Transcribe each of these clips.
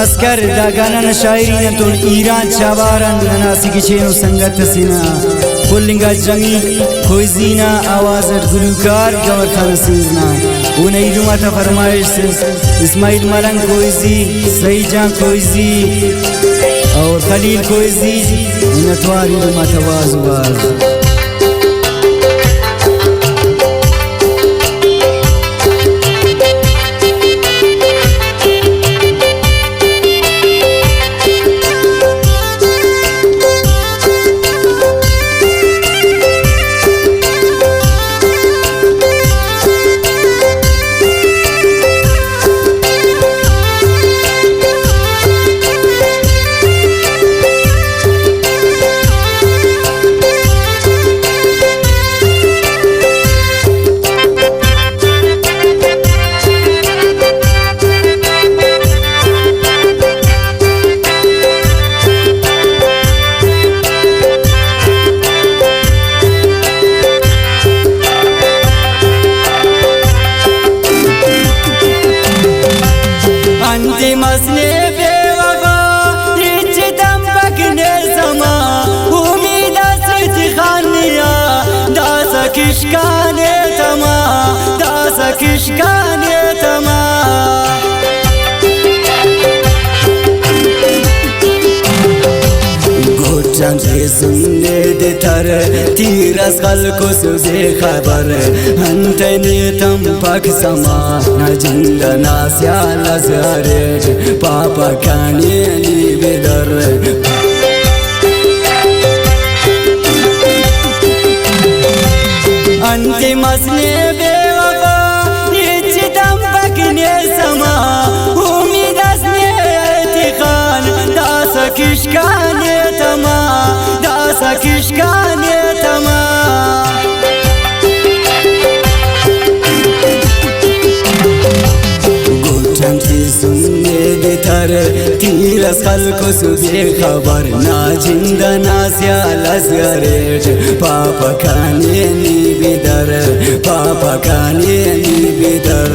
اسکر داگانن شاعرین تون ایران چاوارن نناسی کچینو سنگت سینا کلنگا جمی خویزینا آوازت گلوکار گور خانسیزنا اون ایدومات فرمایش اسماعیل ملنگ خویزی سعید جان خویزی اور خلیل خویزی نتواری دومات واز کشکانه تما داسا کشکانه تما گوچان سنه ده تر تیر از خلق سوزه خبر انتنی تم پاک سما نجند ناسیال ازاره پاپا کانی لی بدر انتی مسنی بیوفا نیچی دم بکنی سما امید اسنی اتخان داسا کشکانی تما داسا کشکانی تما گوچن تی سنی دی تر تیر از خلق سوزی خبر ناجند ناسیال ازگریج پاپا کانی نی بیدر پاپا کانی نی بیدر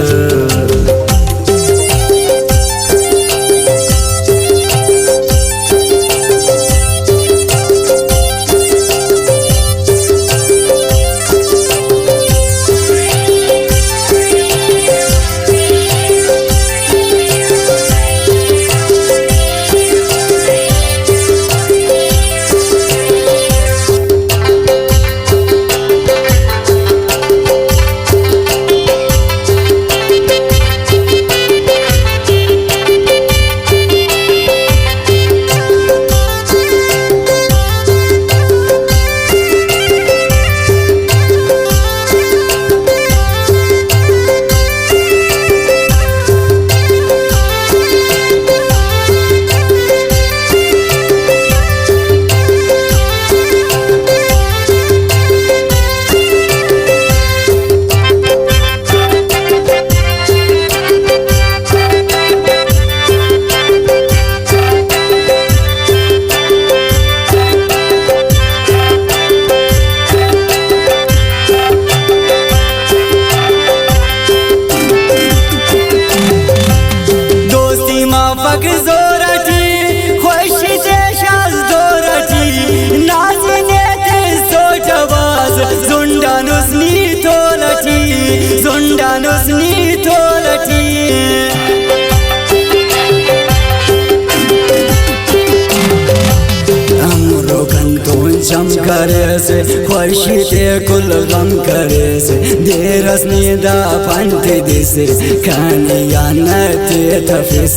करे से ख्वाहिशी ते कुल गम करे से देरस निदा पंते दिसे खानिया नते तफिस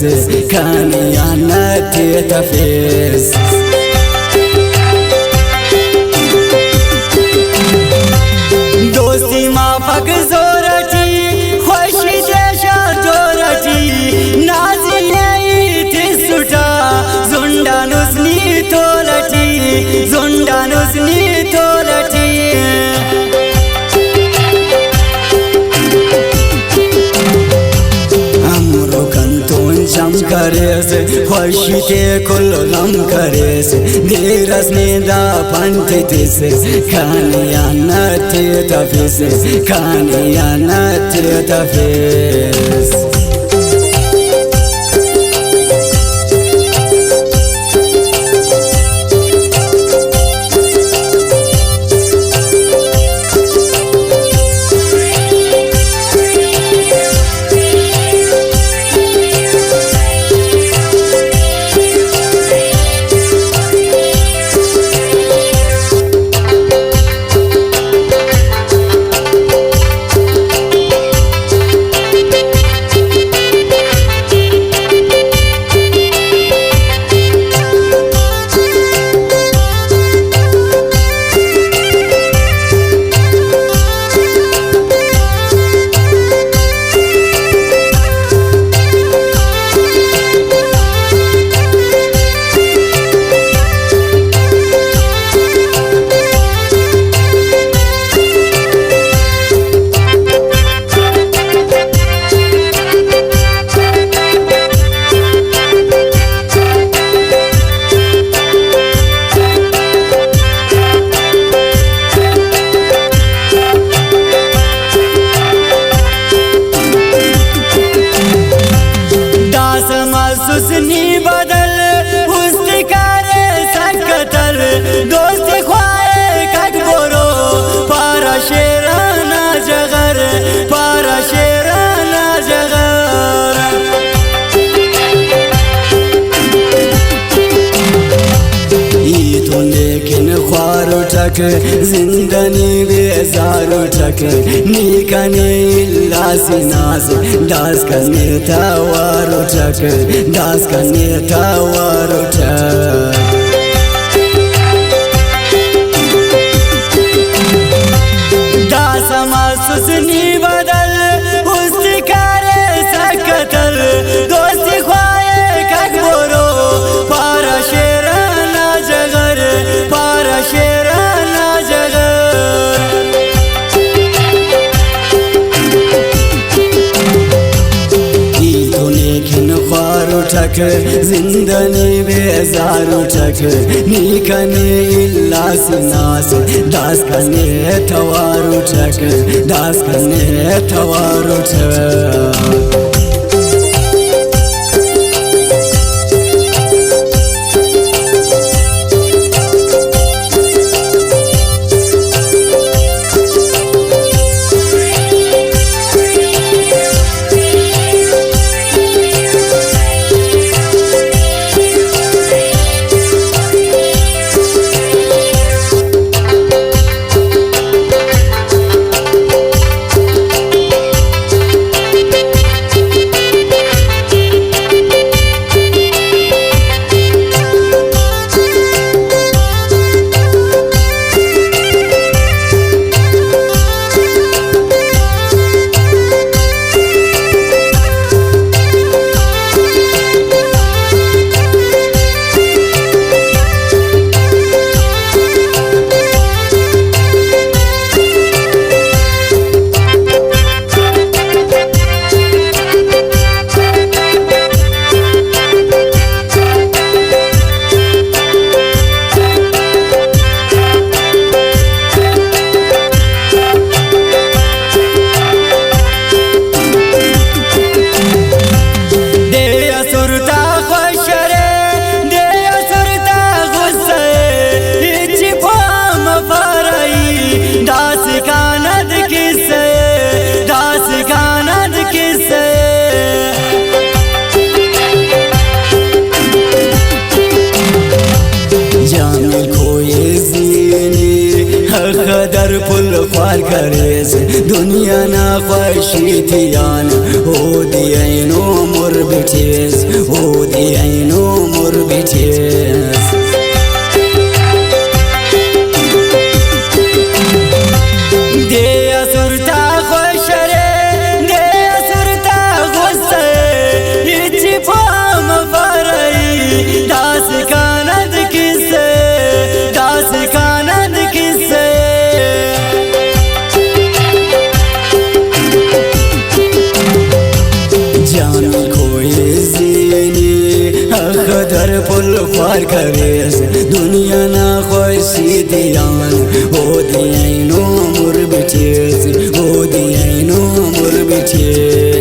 खानिया नते तफिस दोस्ती माफक जोरती ख्वाहिशी देशा जोरती नाजिले सुटा जुंडानुसनी तोलटी जुंडानुसनी तोलटी अमरो कंतोन जम करे से ख्वाहिशी ते कुल गम करे से देरस निदा पंते से खानिया नते तफिस खानिया नते तफिस उठक जिंदनी बेजार उठक नीकने लासिनास दास कने तवार उठक दास कने तवार उठक दास मासुसनी बदल उस्ती करे सकतल दोस्ती ख्वाए ककबरो पारा शेराना जगर पारा शेराना जगर ईतुने खिन ख्वार उठक जिंदनी बेजार उठक नीकने इल्लासिनास दास कने तवार उठक दास कने तवार उठक खदर पुल ख्वार करेस दुनिया ना ख्वाहिशी थियान हो दियनो मुर बिठेस हो दियनो मुर बिठेस दे असुरता ख्वाशरे दे असुरता गुस्से इची फाम फरई दास कानद किसे दास कानद किसे खदर पुल ख्वार करेस दुनिया ना ख्वाहिशी दियान हो दियनो मुर बिठेस हो दियनो मुर बिठेस